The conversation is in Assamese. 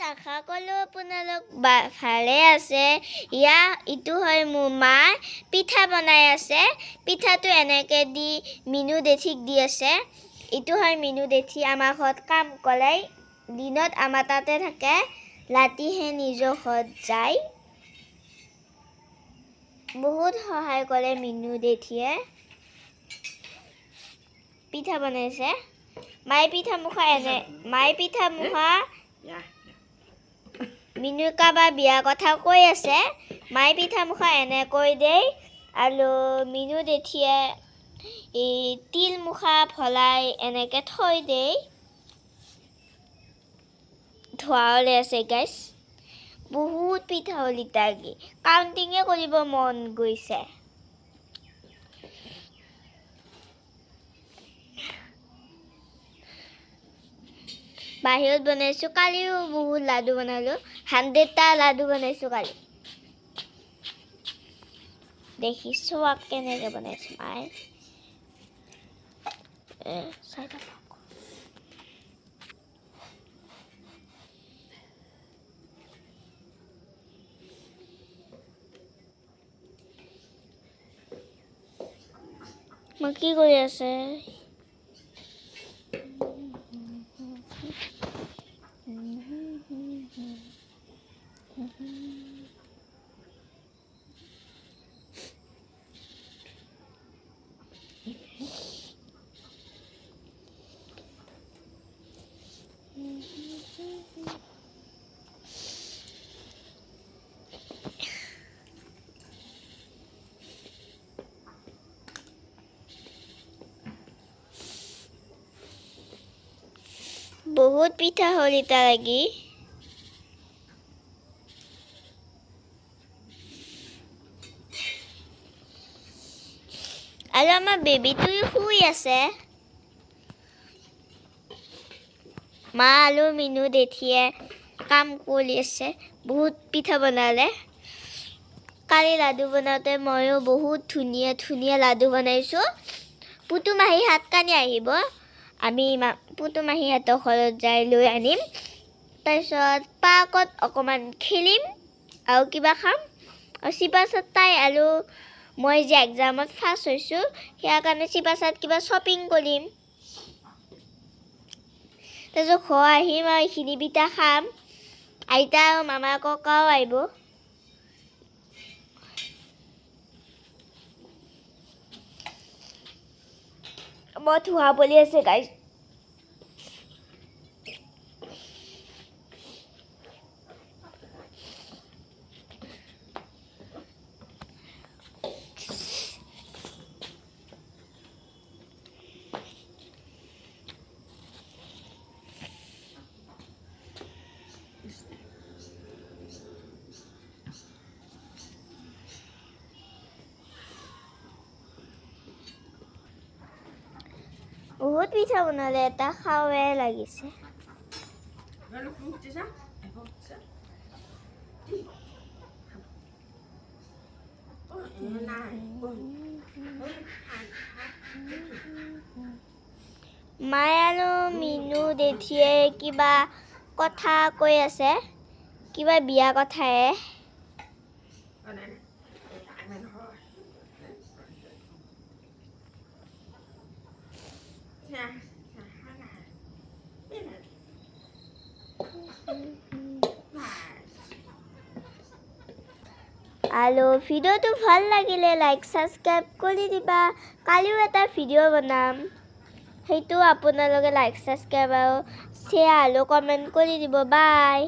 আশা কৰোঁ আপোনালোক ভালে আছে। ইটো হয় মোৰ মা পিঠা বনাই আছে। পিঠাটো এনেকৈ দি মিনু দেঠিক দি আছে। ইটো হয় মিনু দেঠি আমাৰ ঘৰত কাম কৰে। দিনত আমাৰ তাতে থাকে, ৰাতিহে নিজৰ ঘৰত যায়। বহুত সহায় কৰে মিনু দেঠিয়ে। পিঠা বনাইছে। মায়ে পিঠা মুখা মিনু কাৰোবাৰ বিয়াৰ কথা কৈ আছে। মায়ে পিঠা মুখা এনেকৈ দেই আৰু মিনু দেঠিয়ে তিল মুখা ভলাই এনেকৈ থৈ দেই। ধোৱা ওলাই আছে গাইছ। বহুত পিঠা হ'ল ইটাকি কাউণ্টিঙে কৰিব মন গৈছে। বাহিৰত বনাইছোঁ। কালিও বহুত লাডু বনালোঁ। 100টা লাডু বনাইছোঁ কালি। দেখিছোঁ কেনেকৈ বনাইছোঁ মায়ে। মই কি কৰি আছে? বহুত পিঠা হ'ল ইটা লাগি। আৰু আমাৰ বেবীটো শুই আছে। মা আৰু মিনু দেঠিয়ে কাম কৰি আছে। বহুত পিঠা বনালে। কালি লাডু বনাওঁতে ময়ো বহুত ধুনীয়া ধুনীয়া লাডু বনাইছোঁ। পুতুমাহী হাতকানি আহিব। আমি পুতুমাহীহঁতৰ ঘৰত যাই লৈ আনিম। তাৰপিছত পাৰ্কত অকণমান খেলিম আৰু কিবা খাম। আৰু চিপাছত তাই আৰু মই যে এক্সামত ফাৰ্ষ্ট হৈছোঁ সেয়াৰ কাৰণে চিপাছত কিবা শ্বপিং কৰিম। তাৰপিছত ঘৰ আহিম আৰু এইখিনি পিঠা খাম। আইতা আৰু মামা ককাও আহিব। মই ধোৱা পলি আছে গাইজ। বহুত পিঠা বনালে, এটা খাওঁৱে লাগিছে। মায়ে আৰু মিনু দেঠিয়ে কিবা কথা কৈ আছে, কিবা বিয়া কথায়ে। আৰু ভিডিঅ'টো ভাল লাগিলে লাইক ছাবস্ক্ৰাইব কৰি দিবা। কালিও এটা ভিডিঅ' বনাম, সেইটো আপোনালোকে লাইক ছাবস্ক্ৰাইব আৰু শ্বেয়াৰ আৰু কমেণ্ট কৰি দিব। বাই।